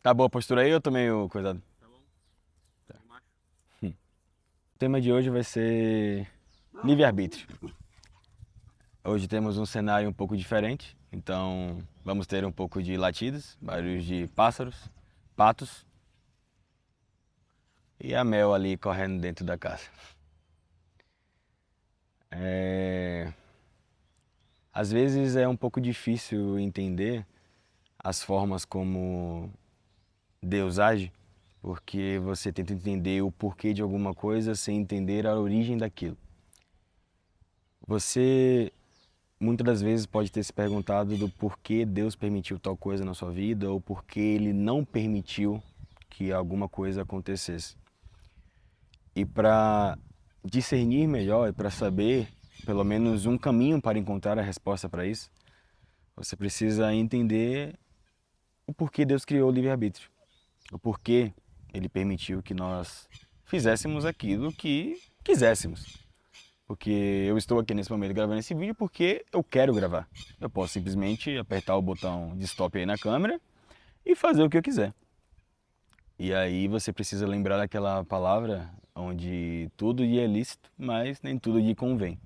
Tá boa a postura aí ou tô meio coisado? Tá bom? Tá. Macho. Hum. O tema de hoje vai ser livre-arbítrio. Hoje temos um cenário um pouco diferente, então vamos ter um pouco de latidos, barulhos de pássaros, patos e a Mel ali correndo dentro da casa. É... Às vezes é um pouco difícil entender as formas como Deus age, porque você tenta entender o porquê de alguma coisa sem entender a origem daquilo. Você muitas das vezes pode ter se perguntado do porquê Deus permitiu tal coisa na sua vida ou porquê Ele não permitiu que alguma coisa acontecesse. E para discernir melhor e para saber pelo menos um caminho para encontrar a resposta para isso, você precisa entender o porquê Deus criou o livre-arbítrio, o porquê Ele permitiu que nós fizéssemos aquilo que quiséssemos. Porque eu estou aqui nesse momento gravando esse vídeo porque eu quero gravar. Eu posso simplesmente apertar o botão de stop aí na câmera e fazer o que eu quiser. E aí você precisa lembrar daquela palavra onde tudo lhe é lícito, mas nem tudo lhe convém.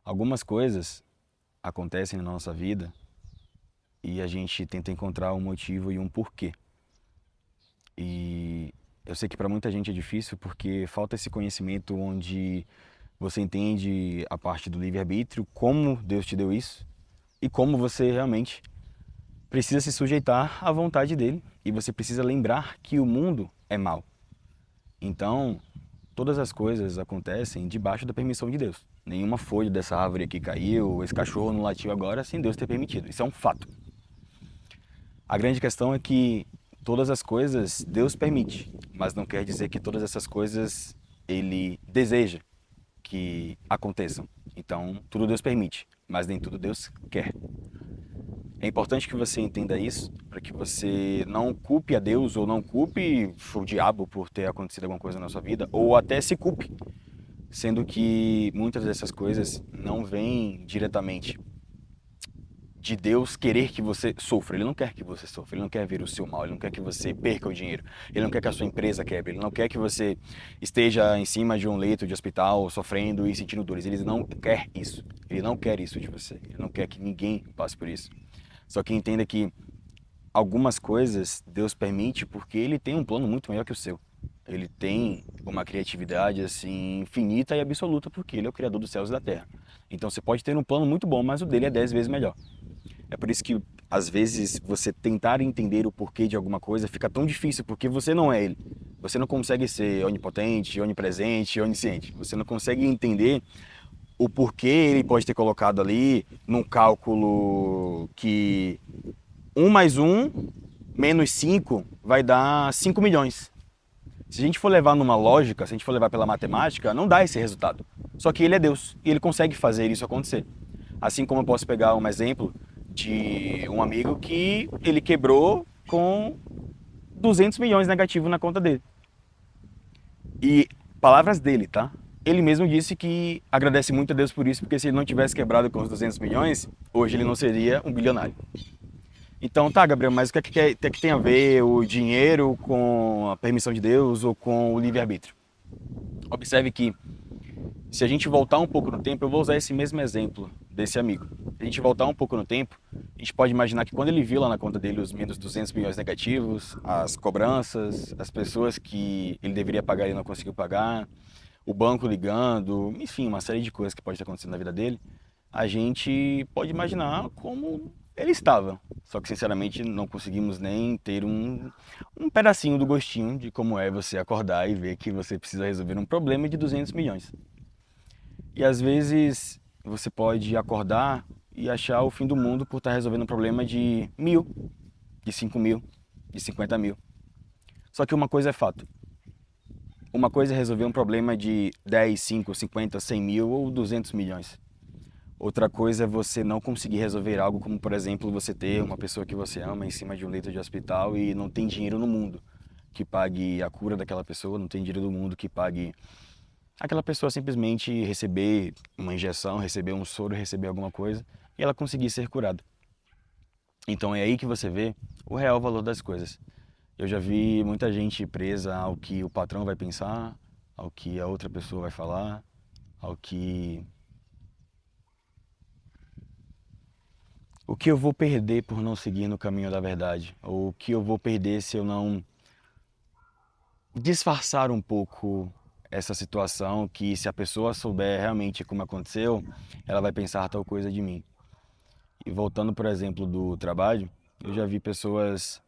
Algumas coisas acontecem na nossa vida e a gente tenta encontrar um motivo e um porquê. E eu sei que para muita gente é difícil porque falta esse conhecimento onde você entende a parte do livre-arbítrio, como Deus te deu isso e como você realmente precisa se sujeitar à vontade dele e você precisa lembrar que o mundo é mau. Então, todas as coisas acontecem debaixo da permissão de Deus. Nenhuma folha dessa árvore aqui caiu, esse cachorro não latiu agora sem Deus ter permitido. Isso é um fato. A grande questão é que todas as coisas Deus permite, mas não quer dizer que todas essas coisas ele deseja que aconteçam. Então, tudo Deus permite, mas nem tudo Deus quer. É importante que você entenda isso para que você não culpe a Deus ou não culpe o diabo por ter acontecido alguma coisa na sua vida, ou até se culpe, sendo que muitas dessas coisas não vêm diretamente de Deus querer que você sofra. Ele não quer que você sofra, ele não quer ver o seu mal, ele não quer que você perca o dinheiro, ele não quer que a sua empresa quebre, ele não quer que você esteja em cima de um leito de hospital sofrendo e sentindo dores. Ele não quer isso. Ele não quer isso de você. Ele não quer que ninguém passe por isso. Só que entenda que algumas coisas Deus permite porque ele tem um plano muito maior que o seu. Ele tem uma criatividade assim infinita e absoluta porque ele é o criador dos céus e da terra. Então você pode ter um plano muito bom, mas o dele é 10 vezes melhor. É por isso que, às vezes, você tentar entender o porquê de alguma coisa fica tão difícil, porque você não é ele. Você não consegue ser onipotente, onipresente, onisciente. Você não consegue entender o porquê ele pode ter colocado ali num cálculo que 1 mais 1 menos 5 vai dar 5 milhões. Se a gente for levar numa lógica, se a gente for levar pela matemática, não dá esse resultado. Só que ele é Deus e ele consegue fazer isso acontecer. Assim como eu posso pegar um exemplo de um amigo que ele quebrou com 200 milhões negativo na conta dele. E palavras dele, tá? Ele mesmo disse que agradece muito a Deus por isso, porque se ele não tivesse quebrado com os 200 milhões, hoje ele não seria um bilionário. Então, tá, Gabriel, mas o que tem a ver o dinheiro com a permissão de Deus ou com o livre-arbítrio? Observe que, se a gente voltar um pouco no tempo, eu vou usar esse mesmo exemplo desse amigo. Se a gente voltar um pouco no tempo, a gente pode imaginar que quando ele viu lá na conta dele os menos 200 milhões negativos, as cobranças, as pessoas que ele deveria pagar e não conseguiu pagar, o banco ligando, enfim, uma série de coisas que pode estar acontecendo na vida dele, a gente pode imaginar como ele estava. Só que, sinceramente, não conseguimos nem ter um pedacinho do gostinho de como é você acordar e ver que você precisa resolver um problema de 200 milhões. E às vezes você pode acordar e achar o fim do mundo por estar resolvendo um problema de 1.000, de 5.000, de 50.000. Só que uma coisa é fato. Uma coisa é resolver um problema de 10, 5, 50, 100 mil ou 200 milhões. Outra coisa é você não conseguir resolver algo como, por exemplo, você ter uma pessoa que você ama em cima de um leito de hospital e não tem dinheiro no mundo que pague a cura daquela pessoa, não tem dinheiro no mundo que pague aquela pessoa simplesmente receber uma injeção, receber um soro, receber alguma coisa e ela conseguir ser curada. Então é aí que você vê o real valor das coisas. Eu já vi muita gente presa ao que o patrão vai pensar, ao que a outra pessoa vai falar, ao que o que eu vou perder por não seguir no caminho da verdade, ou o que eu vou perder se eu não disfarçar um pouco essa situação, que se a pessoa souber realmente como aconteceu, ela vai pensar tal coisa de mim. E voltando, por exemplo, do trabalho, eu já vi pessoas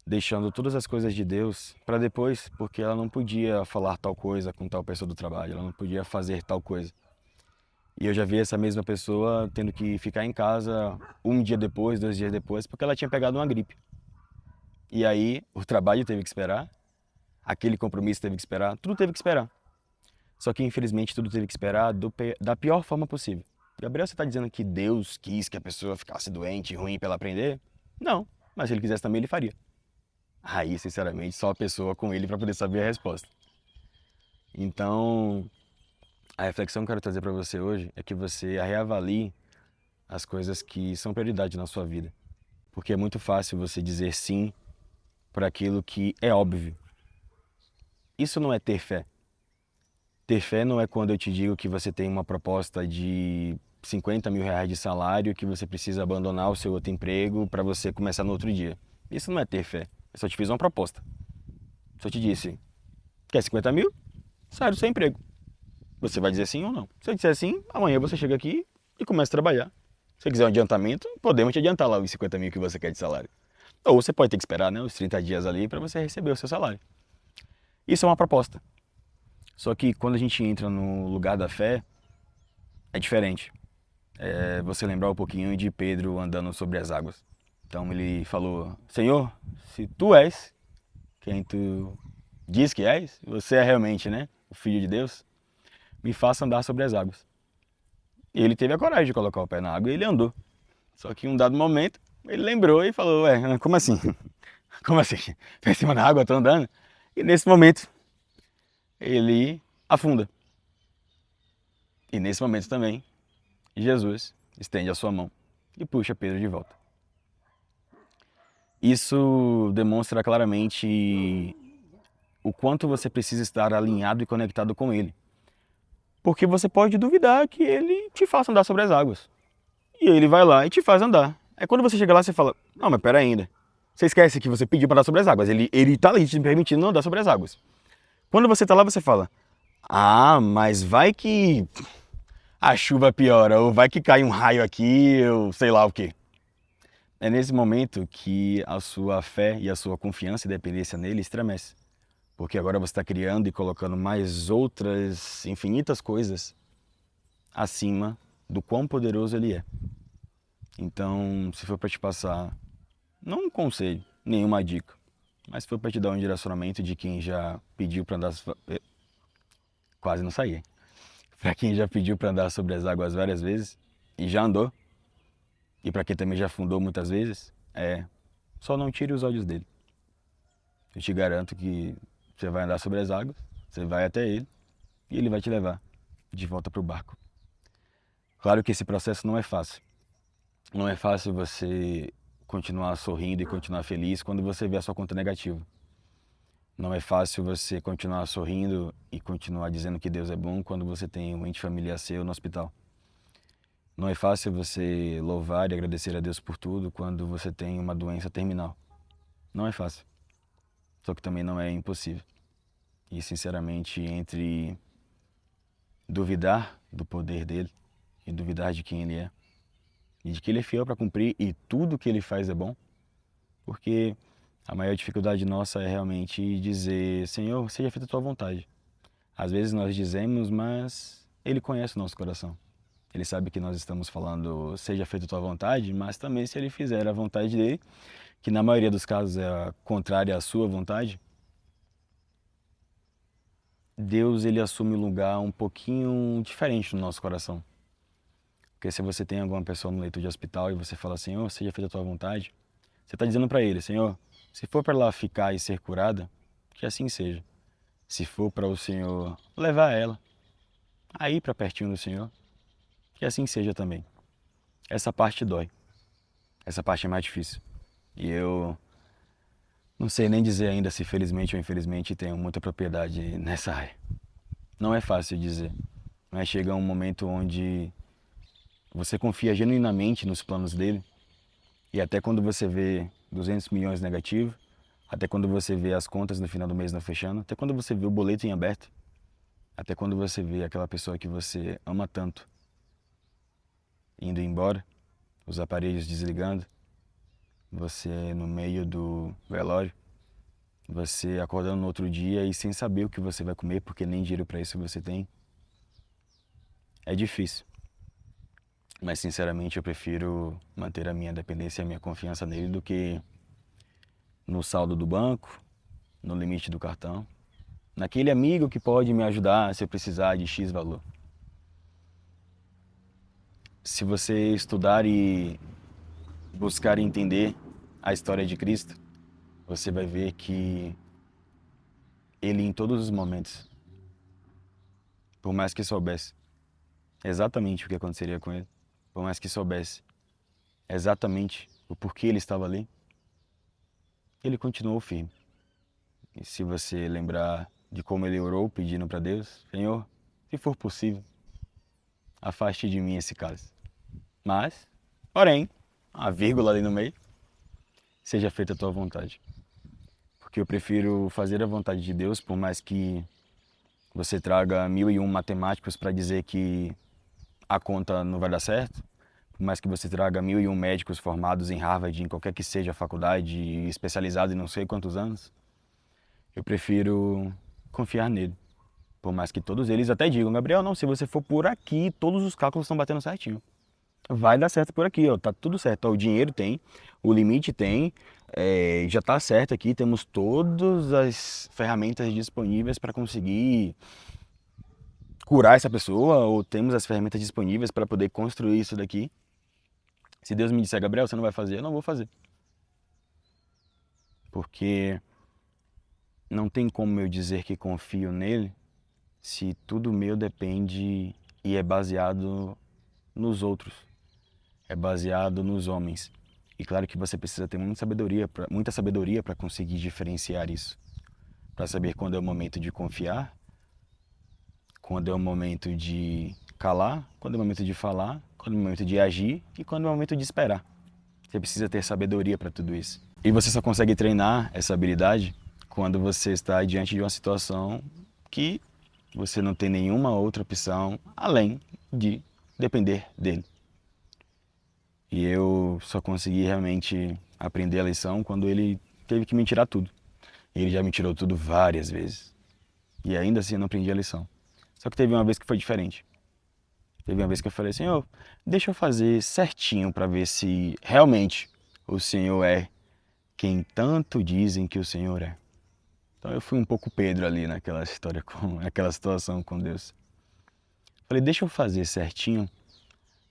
deixando todas as coisas de Deus para depois, porque ela não podia falar tal coisa com tal pessoa do trabalho, ela não podia fazer tal coisa. E eu já vi essa mesma pessoa tendo que ficar em casa um dia depois, 2 dias depois, porque ela tinha pegado uma gripe. E aí o trabalho teve que esperar, aquele compromisso teve que esperar, tudo teve que esperar. Só que infelizmente tudo teve que esperar da pior forma possível. Gabriel, você está dizendo que Deus quis que a pessoa ficasse doente, ruim para ela aprender? Não, mas se ele quisesse também ele faria. Aí, sinceramente, só a pessoa com ele para poder saber a resposta. Então, a reflexão que eu quero trazer para você hoje é que você reavalie as coisas que são prioridade na sua vida. Porque é muito fácil você dizer sim para aquilo que é óbvio. Isso não é ter fé. Ter fé não é quando eu te digo que você tem uma proposta de 50 mil reais de salário, que você precisa abandonar o seu outro emprego para você começar no outro dia. Isso não é ter fé. Eu só te fiz uma proposta. Só te disse, quer 50 mil? Sai do seu emprego. Você vai dizer sim ou não. Se eu disser sim, amanhã você chega aqui e começa a trabalhar. Se você quiser um adiantamento, podemos te adiantar lá os 50 mil que você quer de salário. Ou você pode ter que esperar, né, os 30 dias ali para você receber o seu salário. Isso é uma proposta. Só que quando a gente entra no lugar da fé, é diferente. É você lembrar um pouquinho de Pedro andando sobre as águas. Então ele falou, Senhor, se tu és quem tu diz que és, você é realmente, né, o Filho de Deus, me faça andar sobre as águas. E ele teve a coragem de colocar o pé na água e ele andou. Só que em um dado momento, ele lembrou e falou, ué, como assim? Como assim? Tô em cima da água, tô andando. E nesse momento, ele afunda. E nesse momento também, Jesus estende a sua mão e puxa Pedro de volta. Isso demonstra claramente o quanto você precisa estar alinhado e conectado com ele. Porque você pode duvidar que ele te faça andar sobre as águas. E ele vai lá e te faz andar. Aí quando você chega lá, você fala, não, mas pera ainda. Você esquece que você pediu para andar sobre as águas. Ele tá ali te permitindo andar sobre as águas. Quando você tá lá, você fala, ah, mas vai que a chuva piora, ou vai que cai um raio aqui, ou sei lá o quê. É nesse momento que a sua fé e a sua confiança e dependência nele estremece. Porque agora você está criando e colocando mais outras infinitas coisas acima do quão poderoso ele é. Então, se for para te passar, não um conselho, nenhuma dica, mas se for para te dar um direcionamento de quem já pediu para andar, quase não saí, para quem já pediu para andar sobre as águas várias vezes e já andou, e para quem também já afundou muitas vezes, só não tire os olhos dele. Eu te garanto que você vai andar sobre as águas, você vai até ele e ele vai te levar de volta para o barco. Claro que esse processo não é fácil. Não é fácil você continuar sorrindo e continuar feliz quando você vê a sua conta negativa. Não é fácil você continuar sorrindo e continuar dizendo que Deus é bom quando você tem um ente familiar seu no hospital. Não é fácil você louvar e agradecer a Deus por tudo quando você tem uma doença terminal. Não é fácil. Só que também não é impossível. E sinceramente, entre duvidar do poder dele e duvidar de quem ele é, e de que ele é fiel para cumprir e tudo que ele faz é bom, porque a maior dificuldade nossa é realmente dizer, Senhor, seja feita a tua vontade. Às vezes nós dizemos, mas ele conhece o nosso coração. Ele sabe que nós estamos falando, seja feita a tua vontade, mas também se ele fizer a vontade dele, que na maioria dos casos é a contrária à sua vontade, Deus ele assume um lugar um pouquinho diferente no nosso coração. Porque se você tem alguma pessoa no leito de hospital e você fala, Senhor, seja feita a tua vontade, você está dizendo para ele, Senhor, se for para ela ficar e ser curada, que assim seja. Se for para o Senhor levar ela aí para pertinho do Senhor, que assim seja também. Essa parte dói. Essa parte é mais difícil. E eu Não sei nem dizer ainda se felizmente ou infelizmente tenho muita propriedade nessa área. Não é fácil dizer, mas chega um momento onde você confia genuinamente nos planos dele e até quando você vê 200 milhões negativo, até quando você vê as contas no final do mês não fechando, até quando você vê o boleto em aberto, até quando você vê aquela pessoa que você ama tanto indo embora, os aparelhos desligando, você no meio do velório, você acordando no outro dia e sem saber o que você vai comer, porque nem dinheiro para isso você tem. É difícil, mas sinceramente eu prefiro manter a minha dependência e a minha confiança nele do que no saldo do banco, no limite do cartão, naquele amigo que pode me ajudar se eu precisar de X valor. Se você estudar e buscar entender a história de Cristo, você vai ver que ele em todos os momentos, por mais que soubesse exatamente o que aconteceria com ele, por mais que soubesse exatamente o porquê ele estava ali, ele continuou firme. E se você lembrar de como ele orou pedindo para Deus, Senhor, se for possível, afaste de mim esse cálice. Mas, porém, a vírgula ali no meio, seja feita a tua vontade. Porque eu prefiro fazer a vontade de Deus, por mais que você traga 1001 matemáticos para dizer que a conta não vai dar certo, por mais que você traga 1001 médicos formados em Harvard, em qualquer que seja a faculdade, especializado em não sei quantos anos, eu prefiro confiar nele. Por mais que todos eles até digam, Gabriel, não, se você for por aqui, todos os cálculos estão batendo certinho. Vai dar certo por aqui, ó, tá tudo certo. Ó, o dinheiro tem, o limite tem, já tá certo aqui, temos todas as ferramentas disponíveis para conseguir curar essa pessoa, ou temos as ferramentas disponíveis para poder construir isso daqui. Se Deus me disser, Gabriel, você não vai fazer, eu não vou fazer. Porque não tem como eu dizer que confio nele se tudo meu depende e é baseado nos outros, é baseado nos homens. E claro que você precisa ter muita sabedoria para conseguir diferenciar isso, para saber quando é o momento de confiar, quando é o momento de calar, quando é o momento de falar, quando é o momento de agir e quando é o momento de esperar. Você precisa ter sabedoria para tudo isso. E você só consegue treinar essa habilidade quando você está diante de uma situação que você não tem nenhuma outra opção além de depender dele. E eu só consegui realmente aprender a lição quando ele teve que me tirar tudo. Ele já me tirou tudo várias vezes. E ainda assim eu não aprendi a lição. Só que teve uma vez que foi diferente. Teve uma vez que eu falei, Senhor, deixa eu fazer certinho para ver se realmente o Senhor é quem tanto dizem que o Senhor é. Então eu fui um pouco Pedro ali naquela história, naquela situação com Deus. Falei, deixa eu fazer certinho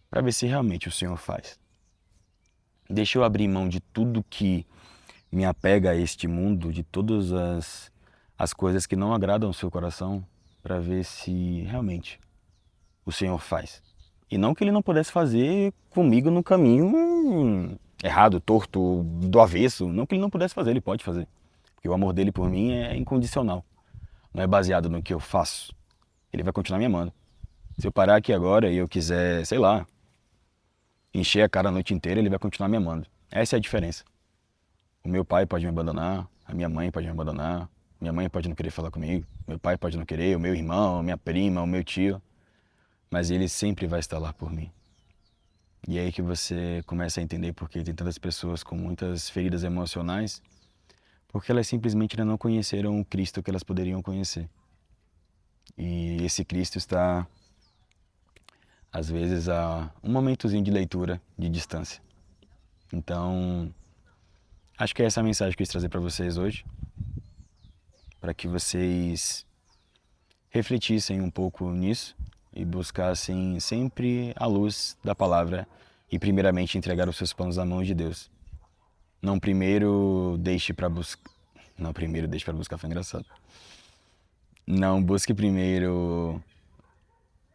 para ver se realmente o Senhor faz. Deixa eu abrir mão de tudo que me apega a este mundo, de todas as coisas que não agradam o seu coração, para ver se realmente o Senhor faz. E não que ele não pudesse fazer comigo no caminho errado, torto, do avesso. Não que ele não pudesse fazer, ele pode fazer. Porque o amor dele por mim é incondicional. Não é baseado no que eu faço. Ele vai continuar me amando. Se eu parar aqui agora e eu quiser, sei lá, encher a cara a noite inteira, ele vai continuar me amando. Essa é a diferença. O meu pai pode me abandonar, a minha mãe pode me abandonar, minha mãe pode não querer falar comigo, meu pai pode não querer, o meu irmão, minha prima, o meu tio, mas ele sempre vai estar lá por mim. E é aí que você começa a entender porque tem tantas pessoas com muitas feridas emocionais, porque elas simplesmente ainda não conheceram o Cristo que elas poderiam conhecer. E esse Cristo está, às vezes, a um momentozinho de leitura de distância. Então, acho que é essa a mensagem que eu quis trazer para vocês hoje, para que vocês refletissem um pouco nisso e buscassem sempre a luz da palavra e primeiramente entregar os seus planos na mão de Deus. Não primeiro deixe para buscar... Não primeiro deixe para buscar, foi engraçado. Não busque primeiro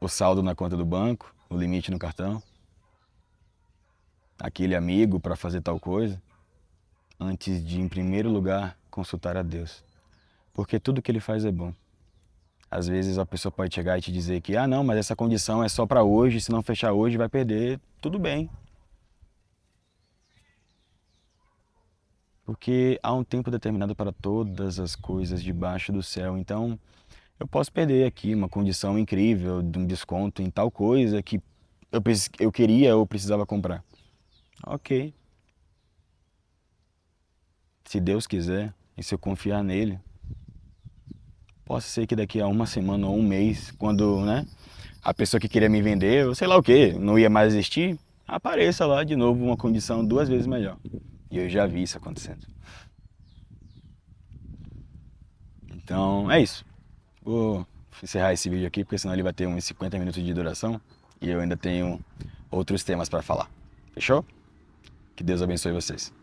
o saldo na conta do banco, o limite no cartão, aquele amigo para fazer tal coisa, antes de, em primeiro lugar, consultar a Deus, porque tudo que Ele faz é bom. Às vezes a pessoa pode chegar e te dizer que, não, mas essa condição é só para hoje, se não fechar hoje vai perder. Tudo bem, porque há um tempo determinado para todas as coisas debaixo do céu. Então, eu posso perder aqui uma condição incrível, de um desconto em tal coisa que eu queria ou precisava comprar. Ok, se Deus quiser e se eu confiar nele, possa ser que daqui a uma semana ou um mês, quando, né, a pessoa que queria me vender, ou sei lá o que, não ia mais existir, apareça lá de novo uma condição 2 vezes melhor. E eu já vi isso acontecendo. Então, é isso. Vou encerrar esse vídeo aqui, porque senão ele vai ter uns 50 minutos de duração e eu ainda tenho outros temas para falar. Fechou? Que Deus abençoe vocês.